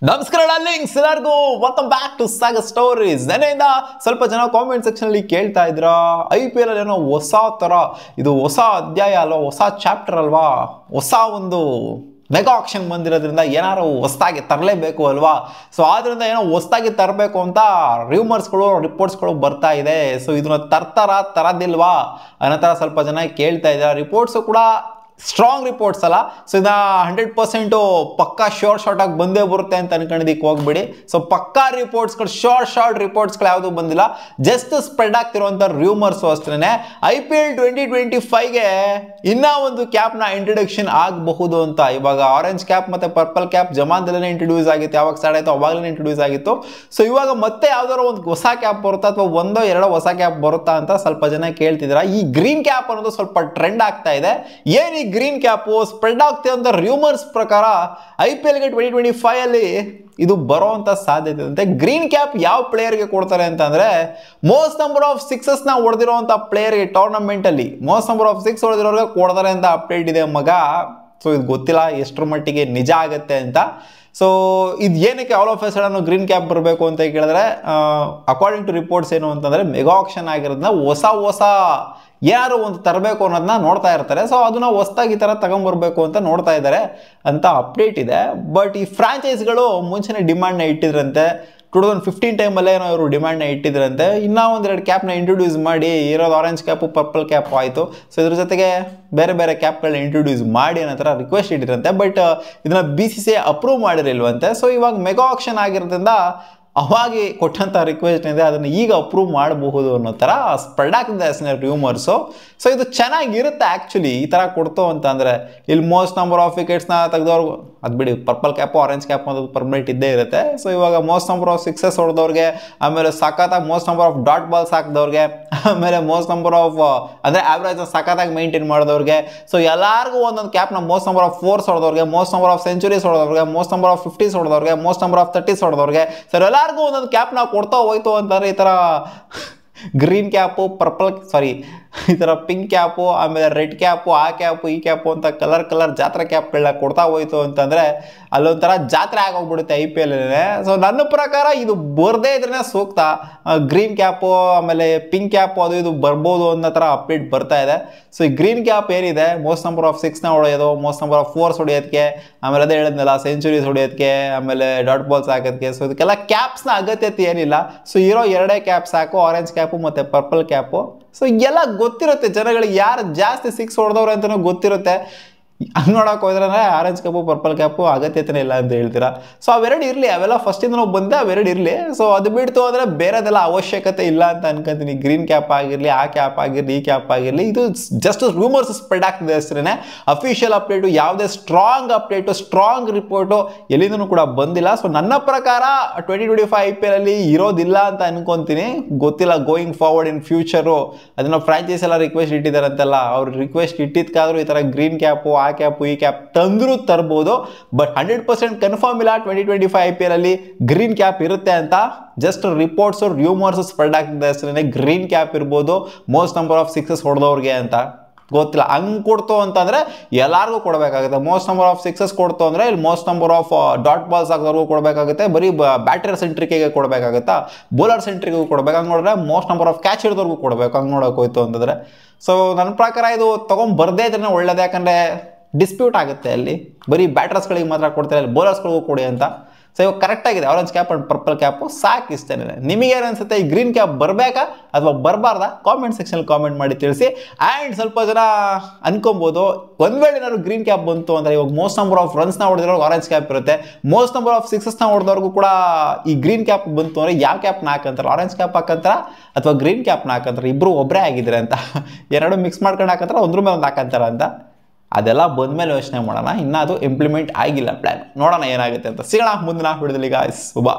ನಮಸ್ಕಾರ ಡಾರ್ಲಿಂಗ್ಸ್, ಎಲ್ಲರಿಗೂ welcome back to Saga Stories. ನೆನೆಯಿಂದ ಸ್ವಲ್ಪ ಜನ ಕಾಮೆಂಟ್ ಸೆಕ್ಷನ್ ಅಲ್ಲಿ ಕೇಳ್ತಾ ಇದ್ರ IPL ಅಲ್ಲಿ ಏನೋ ಹೊಸ ತರ, ಇದು ಹೊಸ ಅಧ್ಯಾಯ ಅಲ್ವಾ, ಹೊಸ ಚಾಪ್ಟರ್ ಅಲ್ವಾ, ಹೊಸ ಒಂದು ಮೆಗಾ ಆಕ್ಷನ್ ಬಂದಿರೋದ್ರಿಂದ ಏನಾರು ಹೊಸದಾಗಿ ತರಲೇಬೇಕು ಅಲ್ವಾ. ಸೊ ಆದ್ರಿಂದ ಏನೋ ಹೊಸದಾಗಿ ತರಬೇಕು ಅಂತ ರೂಮರ್ಸ್ಗಳು ರಿಪೋರ್ಟ್ಸ್ಗಳು ಬರ್ತಾ ಇದೆ. ಸೊ ಇದನ್ನ ತರದಿಲ್ವಾ ಅನ್ನೋ ಥರ ಸ್ವಲ್ಪ ಜನ ಕೇಳ್ತಾ ಇದ್ದಾರೆ. ರಿಪೋರ್ಟ್ಸು ಕೂಡ ಸ್ಟ್ರಾಂಗ್ ರಿಪೋರ್ಟ್ಸ್ ಅಲ್ಲ. ಸೊ ಇದನ್ನ 100% ಪಕ್ಕಾ ಶಾರ್ಟ್ ಆಗಿ ಬಂದೇ ಬರುತ್ತೆ ಅಂತ ಅನ್ಕೊಂಡಿದ್ದಕ್ಕೆ ಹೋಗ್ಬಿಡಿ. ಸೊ ಪಕ್ಕಾ ರಿಪೋರ್ಟ್ಸ್ಗಳು ಶಾರ್ಟ್ ರಿಪೋರ್ಟ್ಸ್ಗಳು ಯಾವುದು ಬಂದಿಲ್ಲ, ಜಸ್ಟ್ ಸ್ಪ್ರೆಡ್ ಆಗ್ತಿರುವಂಥ ರೂಮರ್ಸು ಅಷ್ಟೇ. IPL 2025ಗೆ ಇನ್ನೂ ಒಂದು ಕ್ಯಾಪ್ನ ಇಂಟ್ರೊಡಕ್ಷನ್ ಆಗಬಹುದು ಅಂತ. ಇವಾಗ ಆರೆಂಜ್ ಕ್ಯಾಪ್ ಮತ್ತು ಪರ್ಪಲ್ ಕ್ಯಾಪ್ ಜಮಾನ್ದಲ್ಲೇ ಇಂಟ್ರೊಡ್ಯೂಸ್ ಆಗಿತ್ತು, ಯಾವಾಗ ಸ್ಟಾರ್ಟ್ ಆಯಿತು ಅವಾಗಲೇ ಇಂಟ್ರೊಡ್ಯೂಸ್ ಆಗಿತ್ತು. ಸೊ ಇವಾಗ ಮತ್ತೆ ಯಾವ್ದಾದ್ರು ಒಂದು ಹೊಸ ಕ್ಯಾಪ್ ಬರುತ್ತಾ ಅಥವಾ ಒಂದೋ ಎರಡೋ ಹೊಸ ಕ್ಯಾಪ್ ಬರುತ್ತಾ ಅಂತ ಸ್ವಲ್ಪ ಜನ ಕೇಳ್ತಿದ್ದೀರಾ. ಈ ಗ್ರೀನ್ ಕ್ಯಾಪ್ ಅನ್ನೋದು ಸ್ವಲ್ಪ ಟ್ರೆಂಡ್ ಆಗ್ತಾ ಇದೆ. ಏನು ಈ ಗ್ರೀನ್ ಕ್ಯಾಪು ಸ್ಪ್ರೆಡ್ ಆಗ್ತಿರುವಂಥ ರೂಮರ್ಸ್ ಪ್ರಕಾರ IPLಗೆ 2025 ಅಲ್ಲಿ ಇದು ಬರೋವಂಥ ಸಾಧ್ಯತೆ ಇದೆ. ಗ್ರೀನ್ ಕ್ಯಾಪ್ ಯಾವ ಪ್ಲೇಯರ್ಗೆ ಕೊಡ್ತಾರೆ ಅಂತಂದ್ರೆ, ಮೋಸ್ಟ್ ನಂಬರ್ ಆಫ್ ಸಿಕ್ಸಸ್ನ ಹೊಡೆದಿರುವಂಥ ಪ್ಲೇಯರ್ಗೆ, ಟೂರ್ನಮೆಂಟಲ್ಲಿ ಮೋಸ್ಟ್ ನಂಬರ್ ಆಫ್ 6 ಹೊಡೆದಿರೋರಿಗೆ ಕೊಡ್ತಾರೆ ಅಂತ ಅಪ್ಡೇಟ್ ಇದೆ ಮಗ. ಸೊ ಇದು ಗೊತ್ತಿಲ್ಲ ಎಷ್ಟರ ಮಟ್ಟಿಗೆ ನಿಜ ಆಗುತ್ತೆ ಅಂತ. ಸೊ ಇದು ಏನಕ್ಕೆ all of A sudden green cap ಬರಬೇಕು ಅಂತ ಕೇಳಿದ್ರೆ, ಅಕಾರ್ಡಿಂಗ್ ಟು ರಿಪೋರ್ಟ್ಸ್ ಏನು ಅಂತಂದರೆ, ಮೆಗಾ ಆಕ್ಷನ್ ಆಗಿರೋದನ್ನ ಹೊಸ ಯಾರು ಒಂದು ತರಬೇಕು ಅನ್ನೋದನ್ನ ನೋಡ್ತಾ ಇರ್ತಾರೆ. ಸೊ ಅದನ್ನ ಹೊಸದಾಗಿ ಈ ಥರ ತಗೊಂಬರ್ಬೇಕು ಅಂತ ನೋಡ್ತಾ ಇದ್ದಾರೆ ಅಂತ ಅಪ್ಡೇಟ್ ಇದೆ. ಬಟ್ ಈ ಫ್ರಾಂಚೈಸ್ಗಳು ಮುಂಚೆನೇ ಡಿಮ್ಯಾಂಡ್ನ ಇಟ್ಟಿದ್ರಂತೆ. 2015 ಟೈಮಲ್ಲೇ ಏನೋ ಇವರು ಡಿಮ್ಯಾಂಡ್ನ ಇಟ್ಟಿದ್ರಂತೆ. ಇನ್ನೂ ಒಂದೆರಡು ಕ್ಯಾಪ್ನ ಇಂಟ್ರೊಡ್ಯೂಸ್ ಮಾಡಿ, ಇರೋದು ಆರೆಂಜ್ ಕ್ಯಾಪು ಪರ್ಪಲ್ ಕ್ಯಾಪು ಆಯಿತು. ಸೊ ಇದ್ರ ಜೊತೆಗೆ ಬೇರೆ ಕ್ಯಾಪ್ಗಳನ್ನ ಇಂಟ್ರೊಡ್ಯೂಸ್ ಮಾಡಿ ಅನ್ನೋ ಥರ ರಿಕ್ವೆಸ್ಟ್ ಇಟ್ಟಿರಂತೆ. ಬಟ್ ಇದನ್ನು BCCI ಅಪ್ರೂವ್ ಮಾಡಿರಲಿಲ್ವಂತೆ. ಸೊ ಇವಾಗ ಮೆಗಾ ಆಕ್ಷನ್ ಆಗಿರೋದ್ರಿಂದ ಅವಾಗಿ ಕೊಟ್ಟಂಥ ರಿಕ್ವೆಸ್ಟ್ ಇದೆ, ಅದನ್ನು ಈಗ ಅಪ್ರೂವ್ ಮಾಡಬಹುದು ಅನ್ನೋ ಥರ ಸ್ಪ್ರೆಡ್ ಆಗ್ತಿದೆ ಅಷ್ಟೇ ರೂಮರ್ಸು. ಸೊ ಇದು ಚೆನ್ನಾಗಿರುತ್ತೆ ಆ್ಯಕ್ಚುಲಿ ಈ ಥರ ಕೊಡ್ತು ಅಂತ ಅಂದರೆ. ಇಲ್ಲಿ ಮೋಸ್ಟ್ ನಂಬರ್ ಆಫ್ ವಿಕೆಟ್ಸ್ನ ತೆಗೆದವ್ರು, ಅದು ಬಿಡಿ, ಪರ್ಪಲ್ ಕ್ಯಾಪು ಆರೆಂಜ್ ಕ್ಯಾಪ್ ಅನ್ನೋದು ಪರ್ಮನೆಂಟ್ ಇದ್ದೇ ಇರುತ್ತೆ. ಸೊ ಇವಾಗ ಮೋಸ್ಟ್ ನಂಬರ್ ಆಫ್ ಸಿಕ್ಸಸ್ ಹೊಡೆದವ್ರಿಗೆ, ಆಮೇಲೆ ಸಖತ್ತಾಗಿ most number of dot balls ಹಾಕಿದವ್ರಿಗೆ, ಆಮೇಲೆ ಮೋಸ್ಟ್ ನಂಬರ್ ಆಫ್ ಅಂದರೆ ಆವ್ರೇಜ್ನ ಸಖತ್ತಾಗಿ ಮೇಂಟೈನ್ ಮಾಡಿದವ್ರಿಗೆ, ಸೊ ಎಲ್ಲರಿಗೂ ಒಂದೊಂದು ಕ್ಯಾಪ್ನ ಮೋಸ್ಟ್ ನಂಬರ್ ಆಫ್ 4s ಹೊಡೆದವ್ರಿಗೆ, ಮೋಸ್ಟ್ ನಂಬರ್ ಆಫ್ ಸೆಂಚುರೀಸ್ ಹೊಡೆದವ್ರಿಗೆ, ಮೋಸ್ಟ್ ನಂಬರ್ ಆಫ್ 50s ಹೊಡೆದವ್ರಿಗೆ, ಮೋಸ್ಟ್ ನಂಬರ್ ಆಫ್ 30s ಹೊಡೆದವ್ರಿಗೆ, ಸರ್ ಎಲ್ಲರಿಗೂ ಒಂದೊಂದು ಕ್ಯಾಪ್ನ ಕೊಡ್ತಾ ಹೋಯ್ತು ಅಂತಂದರೆ ಈ ಥರ ಗ್ರೀನ್ ಕ್ಯಾಪು ಈ ಥರ ಪಿಂಕ್ ಕ್ಯಾಪು, ಆಮೇಲೆ ರೆಡ್ ಕ್ಯಾಪು, ಆ ಕ್ಯಾಪು ಈ ಕ್ಯಾಪು ಅಂತ ಕಲರ್ ಜಾತ್ರೆ ಕ್ಯಾಪ್ಗಳನ್ನ ಕೊಡ್ತಾ ಹೋಯ್ತು ಅಂತಂದರೆ ಅಲ್ಲೊಂಥರ ಜಾತ್ರೆ ಆಗೋಗ್ಬಿಡುತ್ತೆ IPL. ಸೊ ನನ್ನ ಪ್ರಕಾರ ಇದು ಬರದೇ ಇದ್ರೇ ಸೂಕ್ತ. ಗ್ರೀನ್ ಕ್ಯಾಪು ಆಮೇಲೆ ಪಿಂಕ್ ಕ್ಯಾಪು ಅದು ಇದು ಬರ್ಬೋದು ಅನ್ನೋ ಥರ ಅಪ್ಡೇಟ್ ಬರ್ತಾ ಇದೆ. ಸೊ ಈ ಗ್ರೀನ್ ಕ್ಯಾಪ್ ಏನಿದೆ, ಮೋಸ್ಟ್ ನಂಬರ್ ಆಫ್ 6ನ ಹೊಡೆಯೋದು, ಮೋಸ್ಟ್ ನಂಬರ್ ಆಫ್ 4s ಹೊಡೆಯೋದಕ್ಕೆ, ಆಮೇಲೆ ಅದೇ ಹೇಳಿದ್ನಲ್ಲ ಸೆಂಚುರೀಸ್ ಹೊಡೆಯೋದಕ್ಕೆ, ಆಮೇಲೆ ಡಾಟ್ ಬಾಲ್ಸ್ ಹಾಕೋದಕ್ಕೆ. ಸೊ ಇದಕ್ಕೆಲ್ಲ ಕ್ಯಾಪ್ಸ್ನ ಅಗತ್ಯತೆ ಏನಿಲ್ಲ. ಸೊ ಇರೋ ಎರಡೇ ಕ್ಯಾಪ್ ಸಾಕು, ಆರೆಂಜ್ ಕ್ಯಾಪು ಮತ್ತು ಪರ್ಪಲ್ ಕ್ಯಾಪು. ಸೊ ಎಲ್ಲ ಗೊತ್ತಿರುತ್ತೆ ಜನಗಳಿಗೆ, ಯಾರು ಜಾಸ್ತಿ 6 ಹೊಡೆದವ್ರೆ ಅಂತಲೂ ಗೊತ್ತಿರುತ್ತೆ. ಹಂಗೆ ನೋಡೋಕೆ ಹೋದ್ರೆ ಆರೆಂಜ್ ಕ್ಯಾಪು ಪರ್ಪಲ್ ಕ್ಯಾಪು ಅಗತ್ಯತೆ ಇಲ್ಲ ಅಂತ ಹೇಳ್ತೀರಾ. ಸೊ ಅವೆರಡು ಇರಲಿ, ಅವೆಲ್ಲ ಫಸ್ಟಿಂದ ನಾವು ಬಂದೆ, ಅವೆರಡು ಇರಲಿ. ಸೊ ಅದು ಬಿಡ್ತು ಅಂದರೆ ಬೇರೆದೆಲ್ಲ ಅವಶ್ಯಕತೆ ಇಲ್ಲ ಅಂತ ಅನ್ಕೊಂತೀನಿ. ಗ್ರೀನ್ ಕ್ಯಾಪ್ ಆಗಿರಲಿ, ಆ ಕ್ಯಾಪ್ ಆಗಿರಲಿ, ಈ ಕ್ಯಾಪ್ ಆಗಿರಲಿ, ಇದು ಜಸ್ಟ್ ರೂಮರ್ಸ್ ಸ್ಪ್ರೆಡ್ ಆಗ್ತಿದೆ ಅಷ್ಟೇ. ಅಫಿಷಿಯಲ್ ಅಪ್ಡೇಟು, ಯಾವುದೇ ಸ್ಟ್ರಾಂಗ್ ಅಪ್ಡೇಟು, ಸ್ಟ್ರಾಂಗ್ ರಿಪೋರ್ಟು ಎಲ್ಲಿಂದೂ ಕೂಡ ಬಂದಿಲ್ಲ. ಸೊ ನನ್ನ ಪ್ರಕಾರ 2025 IPL ಅಲ್ಲಿ ಇರೋದಿಲ್ಲ ಅಂತ ಅನ್ಕೊಂತೀನಿ. ಗೊತ್ತಿಲ್ಲ ಗೋಯಿಂಗ್ ಫಾರ್ವರ್ಡ್ ಇನ್ ಫ್ಯೂಚರು ಅದನ್ನು ಫ್ರಾಂಚೈಸ್ ಎಲ್ಲ ರಿಕ್ವೆಸ್ಟ್ ಇಟ್ಟಿದ್ದಾರಂತೆಲ್ಲ, ಅವ್ರು ರಿಕ್ವೆಸ್ಟ್ ಇಟ್ಟಿದ್ಕಾದ್ರೂ ಈ ಥರ ಗ್ರೀನ್ ಕ್ಯಾಪು, ಆ ಕ್ಯಾಪು, ಈ ಕ್ಯಾಪ್ ತಂದರೂ ತರ್ಬೋದು. ಬಟ್ 100% ಕನ್ಫರ್ಮ್ ಇಲ್ಲ 2025 IPL ಅಲ್ಲಿ ಗ್ರೀನ್ ಕ್ಯಾಪ್ ಇರುತ್ತೆ ಅಂತ. ಜಸ್ಟ್ ರಿಪೋರ್ಟ್ಸು ರೂಮರ್ಸು ಸ್ಪ್ರೆಡ್ ಆಗ್ತಿದೆ ಅಷ್ಟೇ. ಗ್ರೀನ್ ಕ್ಯಾಪ್ ಇರ್ಬೋದು ಮೋಸ್ಟ್ ನಂಬರ್ ಆಫ್ 6s ಹೊಡೆದವ್ರಿಗೆ ಅಂತ. ಗೊತ್ತಿಲ್ಲ, ಹಂಗೆ ಕೊಡ್ತು ಅಂತಂದರೆ ಎಲ್ಲರಿಗೂ ಕೊಡಬೇಕಾಗುತ್ತೆ. ಮೋಸ್ಟ್ ನಂಬರ್ ಆಫ್ 6s ಕೊಡ್ತು ಅಂದರೆ ಇಲ್ಲಿ most number of dot balls ಹಾಕಿದವ್ರಿಗೂ ಕೊಡಬೇಕಾಗುತ್ತೆ. ಬರೀ ಬ್ಯಾಟರ್ ಸೆಂಟ್ರಿಕಿಗೆ ಕೊಡಬೇಕಾಗುತ್ತಾ, ಬೌಲರ್ ಸೆಂಟ್ರಿಗೂ ಕೊಡಬೇಕು. ಹಂಗೆ ನೋಡಿದ್ರೆ ಮೋಸ್ಟ್ ನಂಬರ್ ಆಫ್ ಕ್ಯಾಚ್ ಹಿಡಿದವ್ರಿಗೂ ಕೊಡಬೇಕು, ಹಂಗೆ ನೋಡೋಕೆ ಹೋಯ್ತು ಅಂತಂದರೆ. ಸೊ ನನ್ನ ಪ್ರಕಾರ ಇದು ತೊಗೊಂಬರ್ದೇ ಇದ್ರೆ ಒಳ್ಳೇದು. ಯಾಕಂದರೆ ಡಿಸ್ಪ್ಯೂಟ್ ಆಗುತ್ತೆ ಅಲ್ಲಿ. ಬರೀ ಬ್ಯಾಟರ್ಸ್ಗಳಿಗೆ ಮಾತ್ರ ಕೊಡ್ತಾರೆ, ಅಲ್ಲಿ ಬೌಲರ್ಸ್ಗಳಿಗೂ ಕೊಡಿ ಅಂತ. ಸೊ ಇವಾಗ ಕರೆಕ್ಟಾಗಿದೆ orange cap and purple cap ಸಾಕು ಇಷ್ಟೇ. ನಿಮಗೇನು ಅನಿಸುತ್ತೆ, ಈ ಗ್ರೀನ್ ಕ್ಯಾಪ್ ಬರಬೇಕಾ ಅಥವಾ ಬರಬಾರ್ದಾ? ಕಾಮೆಂಟ್ ಸೆಕ್ಷನಲ್ಲಿ ಕಾಮೆಂಟ್ ಮಾಡಿ ತಿಳಿಸಿ. ಆ್ಯಂಡ್ ಸ್ವಲ್ಪ ಜನ ಅನ್ಕೊಬೋದು, ಒಂದು ವೇಳೆ ಏನಾದ್ರು ಗ್ರೀನ್ ಕ್ಯಾಪ್ ಬಂತು ಅಂದರೆ, ಇವಾಗ ಮೋಸ್ಟ್ ನಂಬರ್ ಆಫ್ ರನ್ಸ್ನ ಹೊಡೆದಿರೋರ್ಗೆ ಆರೆಂಜ್ ಕ್ಯಾಪ್ ಇರುತ್ತೆ, ಮೋಸ್ಟ್ ನಂಬರ್ ಆಫ್ 6ಸ್ನ ಹೊಡೆದವ್ರಿಗೂ ಕೂಡ ಈ ಗ್ರೀನ್ ಕ್ಯಾಪ್ ಬಂತು ಅಂದರೆ ಯಾವ ಕ್ಯಾಪ್ನ ಹಾಕಂತಾರೆ, ಆರೆಂಜ್ ಕ್ಯಾಪ್ ಹಾಕಂತಾರ ಅಥವಾ ಗ್ರೀನ್ ಕ್ಯಾಪ್ನ ಹಾಕಂತಾರೆ? ಇಬ್ಬರು ಒಬ್ಬರೇ ಆಗಿದ್ರೆ ಅಂತ, ಎರಡು ಮಿಕ್ಸ್ ಮಾಡ್ಕೊಂಡು ಹಾಕಂತಾರೆ, ಒಂದ್ರ ಮೇಲೆ ಒಂದು ಹಾಕಂತಾರ ಅಂತ. ಅದೆಲ್ಲ ಬಂದಮೇಲೆ ಯೋಚನೆ ಮಾಡೋಣ. ಇನ್ನೂ ಅದು ಇಂಪ್ಲಿಮೆಂಟ್ ಆಗಿಲ್ಲ ಪ್ಲ್ಯಾನ್. ನೋಡೋಣ ಏನಾಗುತ್ತೆ ಅಂತ. ಸಿಗೋಣ ಮುಂದಿನ ವಿಡಿಯೋದಲ್ಲಿ ಗಾಯ್ಸ್. ಶುಭ.